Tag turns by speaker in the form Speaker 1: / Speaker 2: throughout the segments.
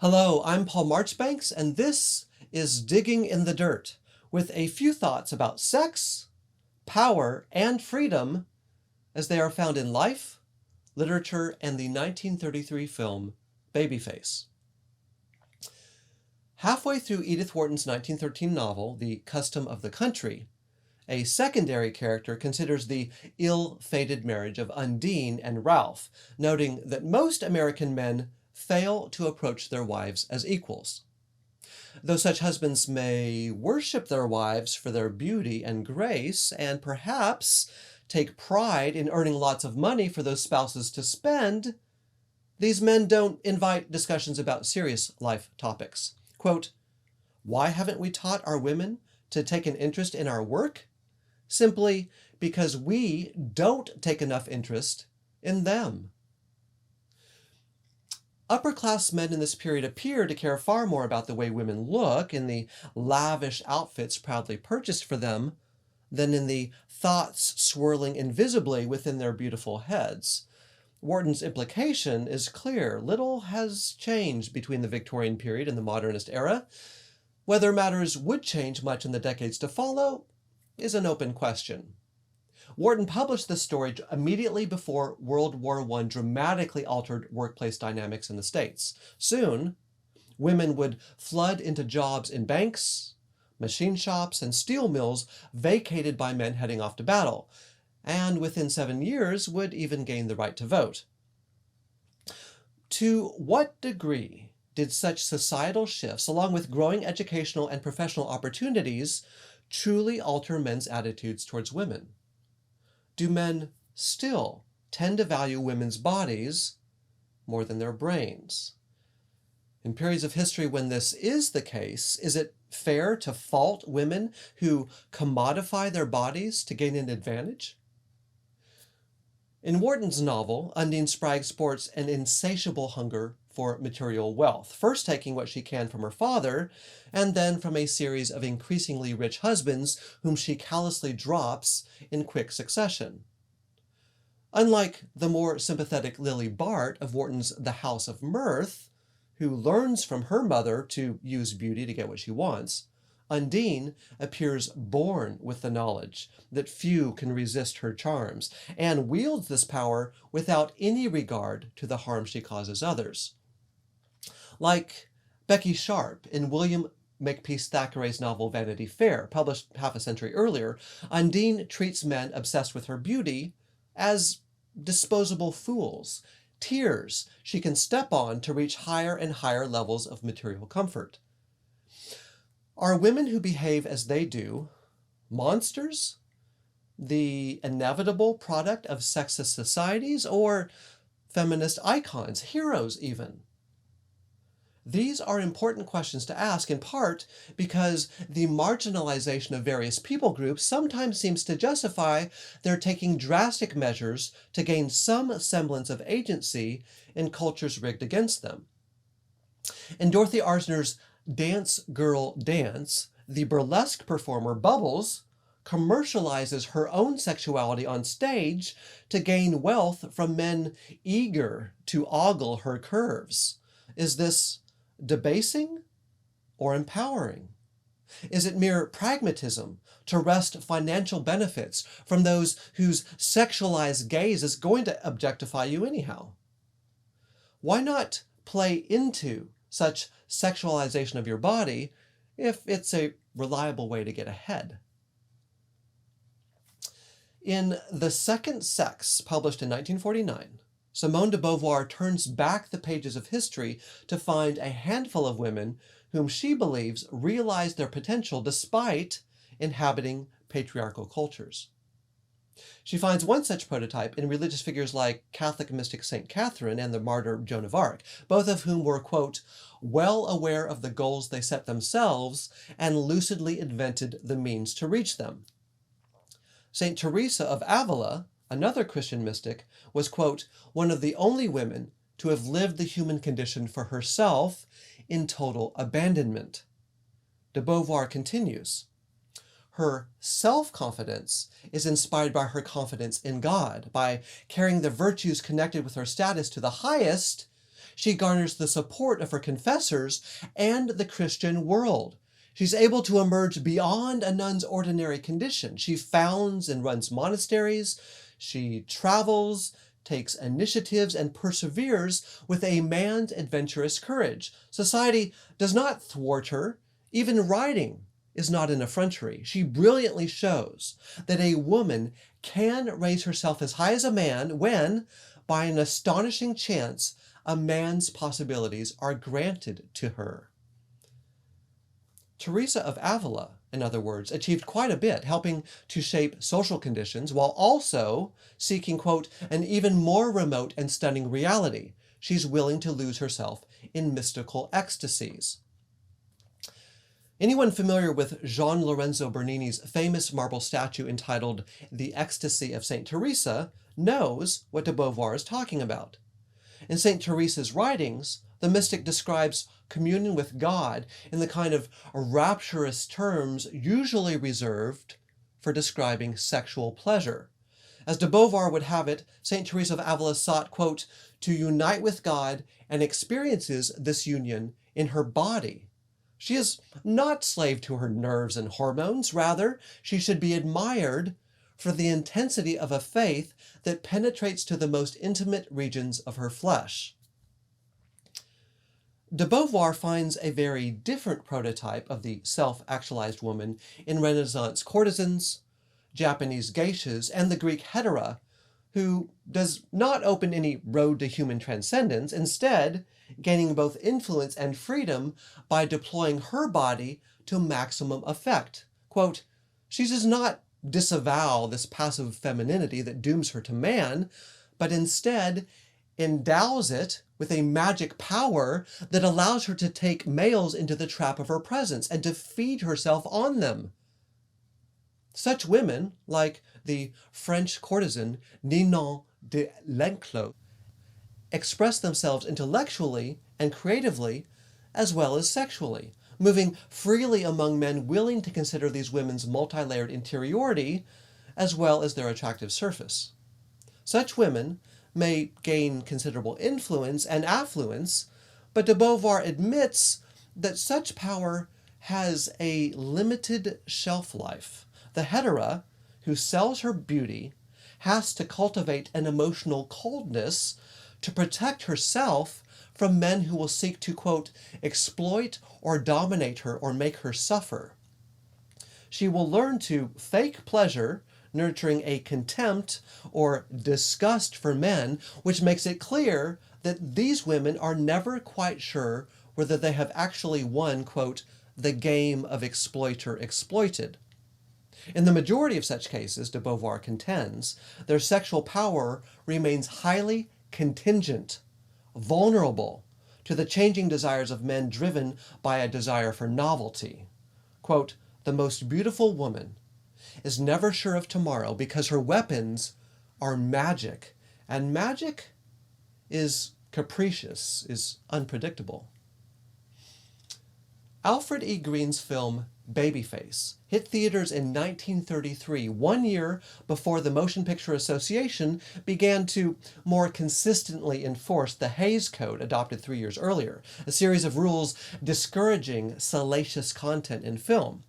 Speaker 1: Hello, I'm Paul Marchbanks, and this is Digging in the Dirt, with a few thoughts about sex, power, and freedom as they are found in life, literature, and the 1933 film Babyface. Halfway through Edith Wharton's 1913 novel, The Custom of the Country, a secondary character considers the ill-fated marriage of Undine and Ralph, noting that most American men fail to approach their wives as equals. Though such husbands may worship their wives for their beauty and grace, and perhaps take pride in earning lots of money for those spouses to spend, these men don't invite discussions about serious life topics. Quote, "Why haven't we taught our women to take an interest in our work? Simply because we don't take enough interest in them." Upper-class men in this period appear to care far more about the way women look in the lavish outfits proudly purchased for them than in the thoughts swirling invisibly within their beautiful heads. Wharton's implication is clear. Little has changed between the Victorian period and the modernist era. Whether matters would change much in the decades to follow is an open question. Wharton published this story immediately before World War I dramatically altered workplace dynamics in the States. Soon, women would flood into jobs in banks, machine shops, and steel mills vacated by men heading off to battle, and within 7 years would even gain the right to vote. To what degree did such societal shifts, along with growing educational and professional opportunities, truly alter men's attitudes towards women? Do men still tend to value women's bodies more than their brains? In periods of history when this is the case, is it fair to fault women who commodify their bodies to gain an advantage? In Wharton's novel, Undine Spragg sports an insatiable hunger for material wealth, first taking what she can from her father, and then from a series of increasingly rich husbands whom she callously drops in quick succession. Unlike the more sympathetic Lily Bart of Wharton's The House of Mirth, who learns from her mother to use beauty to get what she wants, Undine appears born with the knowledge that few can resist her charms, and wields this power without any regard to the harm she causes others. Like Becky Sharp in William Makepeace Thackeray's novel Vanity Fair, published half a century earlier, Undine treats men obsessed with her beauty as disposable fools, tiers she can step on to reach higher and higher levels of material comfort. Are women who behave as they do monsters? The inevitable product of sexist societies? Or feminist icons, heroes even? These are important questions to ask, in part because the marginalization of various people groups sometimes seems to justify their taking drastic measures to gain some semblance of agency in cultures rigged against them. In Dorothy Arzner's Dance Girl Dance, the burlesque performer Bubbles commercializes her own sexuality on stage to gain wealth from men eager to ogle her curves. Is this debasing or empowering? Is it mere pragmatism to wrest financial benefits from those whose sexualized gaze is going to objectify you anyhow? Why not play into such sexualization of your body if it's a reliable way to get ahead? In The Second Sex, published in 1949, Simone de Beauvoir turns back the pages of history to find a handful of women whom she believes realized their potential despite inhabiting patriarchal cultures. She finds one such prototype in religious figures like Catholic mystic St. Catherine and the martyr Joan of Arc, both of whom were, quote, well aware of the goals they set themselves and lucidly invented the means to reach them. St. Teresa of Avila, another Christian mystic, was, quote, one of the only women to have lived the human condition for herself in total abandonment. De Beauvoir continues, her self-confidence is inspired by her confidence in God. By carrying the virtues connected with her status to the highest, she garners the support of her confessors and the Christian world. She's able to emerge beyond a nun's ordinary condition. She founds and runs monasteries. She travels, takes initiatives, and perseveres with a man's adventurous courage. Society does not thwart her. Even writing is not an effrontery. She brilliantly shows that a woman can raise herself as high as a man when, by an astonishing chance, a man's possibilities are granted to her. Teresa of Avila, in other words, achieved quite a bit, helping to shape social conditions while also seeking, quote, an even more remote and stunning reality. She's willing to lose herself in mystical ecstasies. Anyone familiar with Gian Lorenzo Bernini's famous marble statue entitled The Ecstasy of St. Teresa knows what de Beauvoir is talking about. In St. Teresa's writings, the mystic describes communion with God in the kind of rapturous terms usually reserved for describing sexual pleasure. As de Beauvoir would have it, St. Teresa of Avila sought, quote, to unite with God and experiences this union in her body. She is not slave to her nerves and hormones. Rather, she should be admired for the intensity of a faith that penetrates to the most intimate regions of her flesh. De Beauvoir finds a very different prototype of the self-actualized woman in Renaissance courtesans, Japanese geishas, and the Greek hetera, who does not open any road to human transcendence, instead gaining both influence and freedom by deploying her body to maximum effect. Quote, she does not disavow this passive femininity that dooms her to man, but instead endows it with a magic power that allows her to take males into the trap of her presence and to feed herself on them. Such women, like the French courtesan Ninon de l'Enclos, express themselves intellectually and creatively as well as sexually, moving freely among men willing to consider these women's multi-layered interiority as well as their attractive surface. Such women may gain considerable influence and affluence, but de Beauvoir admits that such power has a limited shelf life. The hetera, who sells her beauty, has to cultivate an emotional coldness to protect herself from men who will seek to, quote, exploit or dominate her or make her suffer. She will learn to fake pleasure, nurturing a contempt or disgust for men, which makes it clear that these women are never quite sure whether they have actually won, quote, the game of exploiter-exploited. In the majority of such cases, de Beauvoir contends, their sexual power remains highly contingent, vulnerable to the changing desires of men driven by a desire for novelty. Quote, the most beautiful woman is never sure of tomorrow because her weapons are magic, and magic is capricious, is unpredictable. Alfred E. Green's film Babyface hit theaters in 1933, 1 year before the Motion Picture Association began to more consistently enforce the Hays Code adopted 3 years earlier, a series of rules discouraging salacious content in film.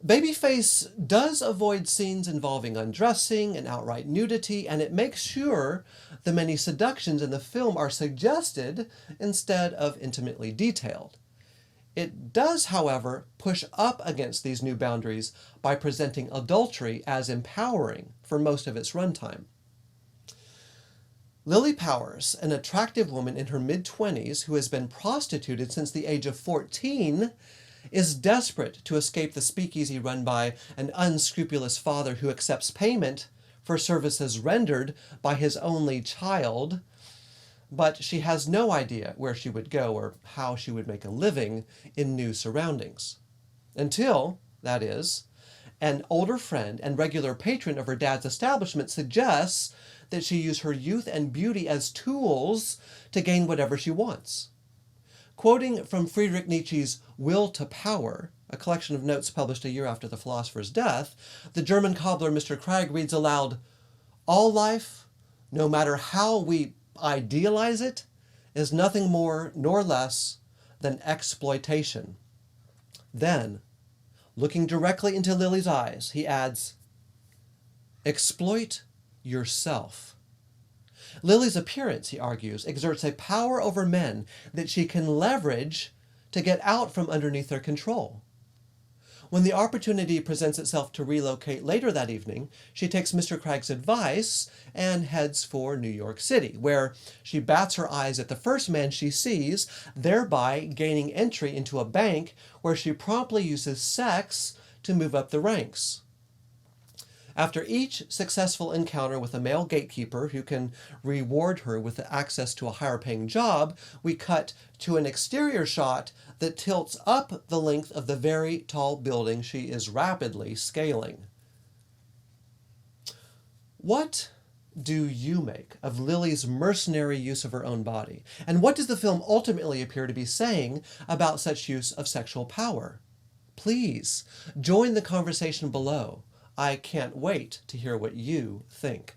Speaker 1: Babyface does avoid scenes involving undressing and outright nudity, and it makes sure the many seductions in the film are suggested instead of intimately detailed. It does, however, push up against these new boundaries by presenting adultery as empowering for most of its runtime. Lily Powers, an attractive woman in her mid-20s who has been prostituted since the age of 14, is desperate to escape the speakeasy run by an unscrupulous father who accepts payment for services rendered by his only child, but she has no idea where she would go or how she would make a living in new surroundings. Until, that is, an older friend and regular patron of her dad's establishment suggests that she use her youth and beauty as tools to gain whatever she wants. Quoting from Friedrich Nietzsche's Will to Power, a collection of notes published a year after the philosopher's death, the German cobbler Mr. Krag reads aloud, "All life, no matter how we idealize it, is nothing more nor less than exploitation. Then, looking directly into Lily's eyes, he adds, exploit yourself. Lily's appearance, he argues, exerts a power over men that she can leverage to get out from underneath their control. When the opportunity presents itself to relocate later that evening, she takes Mr. Cragg's advice and heads for New York City, where she bats her eyes at the first man she sees, thereby gaining entry into a bank where she promptly uses sex to move up the ranks. After each successful encounter with a male gatekeeper who can reward her with access to a higher paying job, we cut to an exterior shot that tilts up the length of the very tall building she is rapidly scaling. What do you make of Lily's mercenary use of her own body? And what does the film ultimately appear to be saying about such use of sexual power? Please join the conversation below. I can't wait to hear what you think.